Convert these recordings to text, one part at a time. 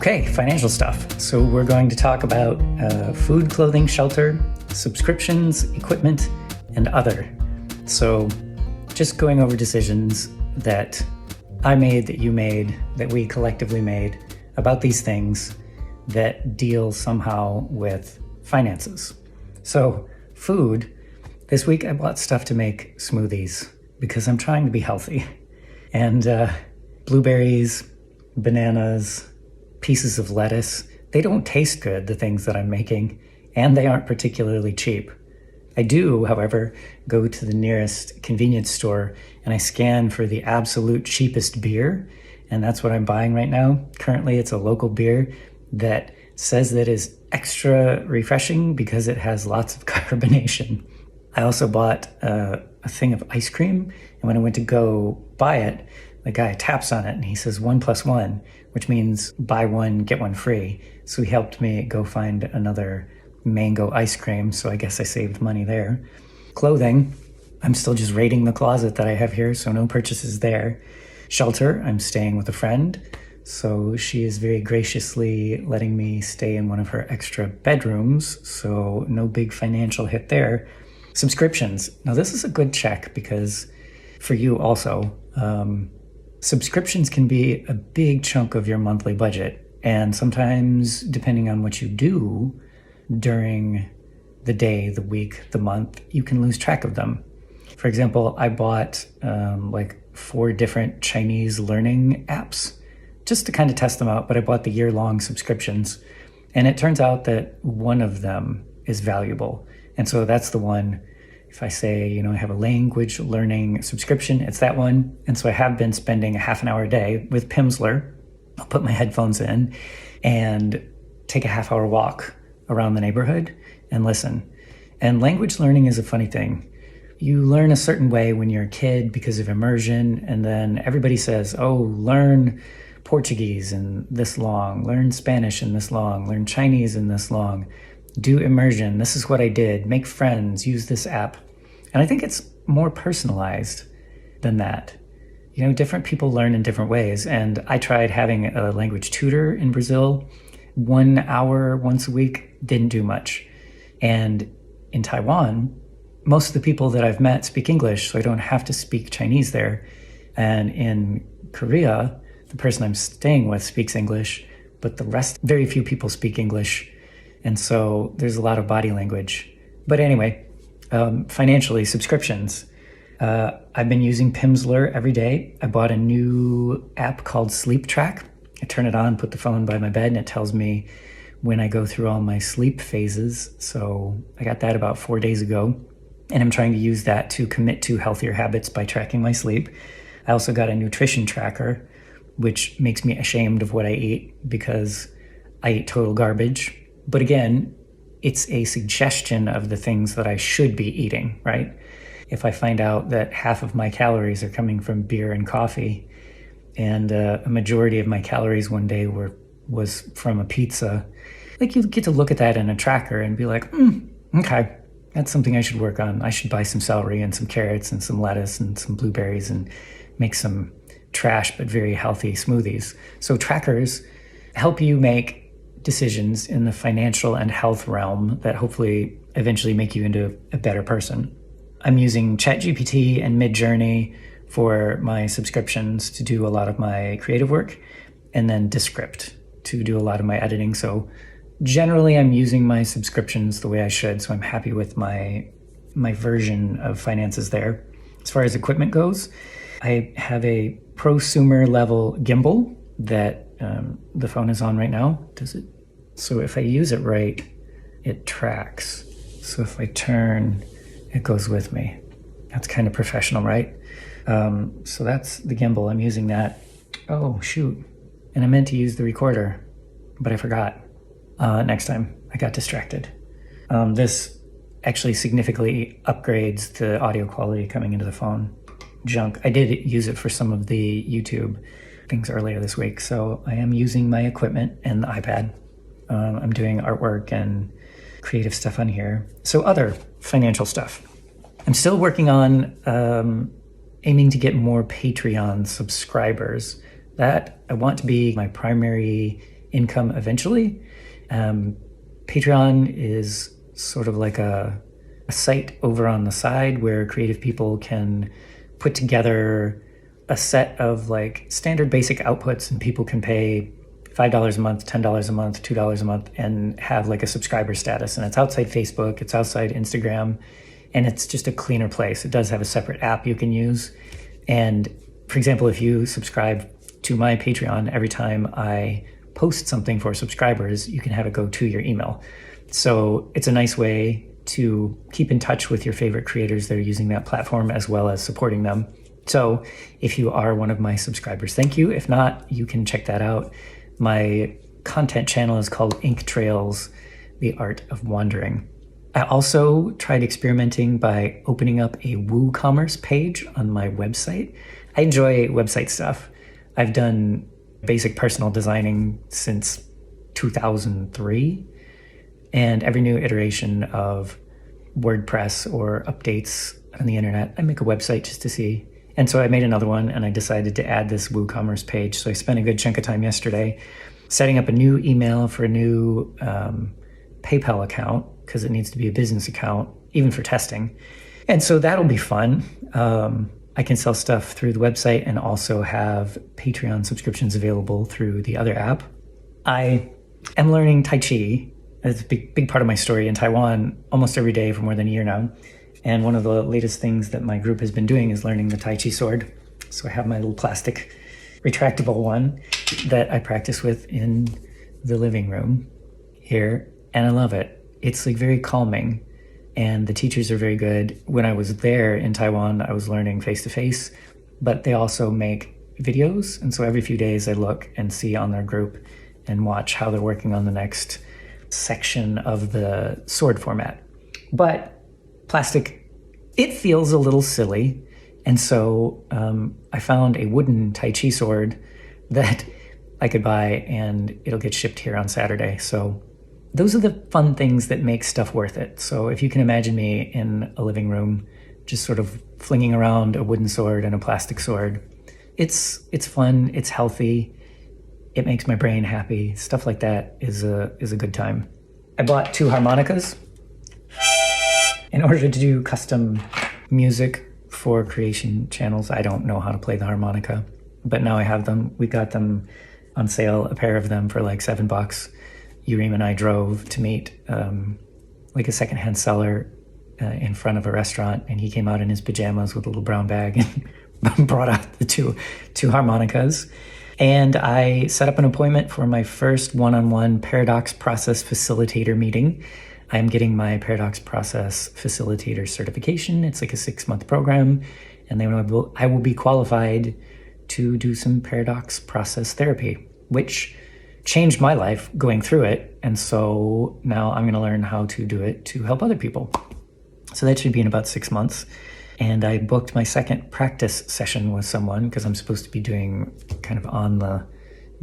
Okay, financial stuff. So we're going to talk about food, clothing, shelter, subscriptions, equipment, and other. So just going over decisions that I made, that you made, that we collectively made about these things that deal somehow with finances. So food, this week I bought stuff to make smoothies because I'm trying to be healthy. And blueberries, bananas, pieces of lettuce, they don't taste good, the things that I'm making, and they aren't particularly cheap. I do, however, go to the nearest convenience store and I scan for the absolute cheapest beer, and that's what I'm buying right now. Currently, it's a local beer that says that is extra refreshing because it has lots of carbonation. I also bought a thing of ice cream, and when I went to go buy it, the guy taps on it and he says 1 + 1, which means buy one, get one free. So he helped me go find another mango ice cream, so I guess I saved money there. Clothing, I'm still just raiding the closet that I have here, so no purchases there. Shelter, I'm staying with a friend, so she is very graciously letting me stay in one of her extra bedrooms, so no big financial hit there. Subscriptions, now this is a good check because for you also, subscriptions can be a big chunk of your monthly budget, and sometimes, depending on what you do during the day, the week, the month, you can lose track of them. For example, I bought 4 different Chinese learning apps just to kind of test them out, but I bought the year-long subscriptions, and it turns out that one of them is valuable. And so that's the one. If I say, I have a language learning subscription, it's that one. And so I have been spending a half an hour a day with Pimsleur. I'll put my headphones in and take a half-hour walk around the neighborhood and listen. And language learning is a funny thing. You learn a certain way when you're a kid because of immersion, and then everybody says, learn Portuguese in this long, learn Spanish in this long, learn Chinese in this long. Do immersion. This is what I did. Make friends. Use this app. And I think it's more personalized than that. Different people learn in different ways. And I tried having a language tutor in Brazil. 1 hour once a week didn't do much. And in Taiwan, most of the people that I've met speak English, so I don't have to speak Chinese there. And in Korea, the person I'm staying with speaks English, but the rest, very few people speak English. And so there's a lot of body language. But anyway, financially, subscriptions. I've been using Pimsleur every day. I bought a new app called Sleep Track. I turn it on, put the phone by my bed, and it tells me when I go through all my sleep phases. So I got that about 4 days ago. And I'm trying to use that to commit to healthier habits by tracking my sleep. I also got a nutrition tracker, which makes me ashamed of what I eat because I eat total garbage. But again, it's a suggestion of the things that I should be eating, right? If I find out that half of my calories are coming from beer and coffee, and a majority of my calories one day was from a pizza, you get to look at that in a tracker and be like, okay, that's something I should work on. I should buy some celery and some carrots and some lettuce and some blueberries and make some trash but very healthy smoothies. So trackers help you make decisions in the financial and health realm that hopefully eventually make you into a better person. I'm using ChatGPT and Midjourney for my subscriptions to do a lot of my creative work, and then Descript to do a lot of my editing. So generally I'm using my subscriptions the way I should, so I'm happy with my version of finances there. As far as equipment goes, I have a prosumer level gimbal that the phone is on right now. Does it? So if I use it right, it tracks. So if I turn, it goes with me. That's kind of professional, right? So that's the gimbal. I'm using that. Oh, shoot. And I meant to use the recorder, but I forgot. Next time, I got distracted. This actually significantly upgrades the audio quality coming into the phone. Junk. I did use it for some of the YouTube things earlier this week, so I am using my equipment and the iPad. I'm doing artwork and creative stuff on here. So other financial stuff. I'm still working on aiming to get more Patreon subscribers. That I want to be my primary income eventually. Patreon is sort of like a site over on the side where creative people can put together a set of like standard basic outputs, and people can pay $5 a month, $10 a month, $2 a month, and have like a subscriber status. And it's outside Facebook, it's outside Instagram, and it's just a cleaner place. It does have a separate app you can use. And for example, if you subscribe to my Patreon, every time I post something for subscribers, you can have it go to your email. So it's a nice way to keep in touch with your favorite creators that are using that platform, as well as supporting them. So if you are one of my subscribers, thank you. If not, you can check that out. My content channel is called Ink Trails, The Art of Wandering. I also tried experimenting by opening up a WooCommerce page on my website. I enjoy website stuff. I've done basic personal designing since 2003, and every new iteration of WordPress or updates on the internet, I make a website just to see. And so I made another one, and I decided to add this WooCommerce page. So I spent a good chunk of time yesterday setting up a new email for a new PayPal account, because it needs to be a business account, even for testing. And so that'll be fun. I can sell stuff through the website and also have Patreon subscriptions available through the other app. I am learning Tai Chi. It's a big part of my story in Taiwan almost every day for more than a year now. And one of the latest things that my group has been doing is learning the Tai Chi sword. So I have my little plastic retractable one that I practice with in the living room here. And I love it. It's like very calming. And the teachers are very good. When I was there in Taiwan, I was learning face-to-face, but they also make videos. And so every few days I look and see on their group and watch how they're working on the next section of the sword format. But plastic, it feels a little silly. And so I found a wooden Tai Chi sword that I could buy, and it'll get shipped here on Saturday. So those are the fun things that make stuff worth it. So if you can imagine me in a living room, just sort of flinging around a wooden sword and a plastic sword, it's fun, it's healthy, it makes my brain happy. Stuff like that is a good time. I bought 2 harmonicas in order to do custom music for creation channels. I don't know how to play the harmonica, but now I have them. We got them on sale, a pair of them for like $7. Urim and I drove to meet like a secondhand seller in front of a restaurant, and he came out in his pajamas with a little brown bag and brought out the two harmonicas. And I set up an appointment for my first one-on-one Paradox Process Facilitator meeting. I'm getting my Paradox Process Facilitator certification. It's like a 6-month program, and then I will be qualified to do some paradox process therapy, which changed my life going through it. And so now I'm going to learn how to do it to help other people. So that should be in about 6 months. And I booked my second practice session with someone, because I'm supposed to be doing kind of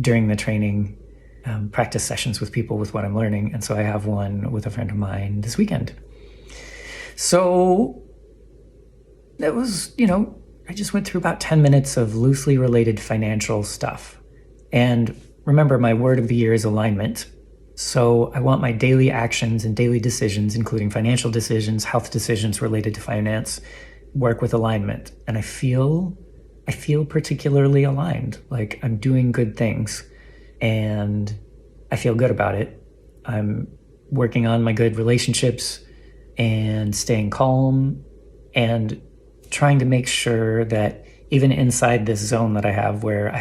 during the training practice sessions with people with what I'm learning. And so I have one with a friend of mine this weekend. So that was, I just went through about 10 minutes of loosely related financial stuff. And remember, my word of the year is alignment. So I want my daily actions and daily decisions, including financial decisions, health decisions related to finance, work with alignment. And I feel particularly aligned, like I'm doing good things and I feel good about it. I'm working on my good relationships and staying calm and trying to make sure that even inside this zone that I have, where I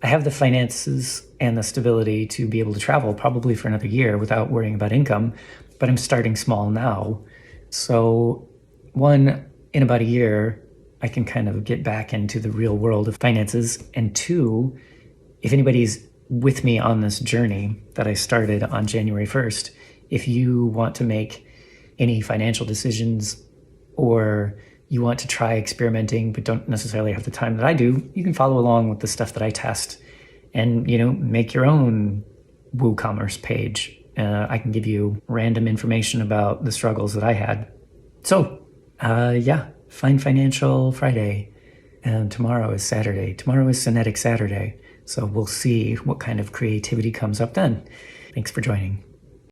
have the finances and the stability to be able to travel probably for another year without worrying about income, but I'm starting small now. So one, in about a year, I can kind of get back into the real world of finances. And 2, if anybody's with me on this journey that I started on January 1st, if you want to make any financial decisions, or you want to try experimenting but don't necessarily have the time that I do, you can follow along with the stuff that I test and, make your own WooCommerce page. I can give you random information about the struggles that I had. So, Find Financial Friday. And tomorrow is Saturday. Tomorrow is Cinetic Saturday. So we'll see what kind of creativity comes up then. Thanks for joining.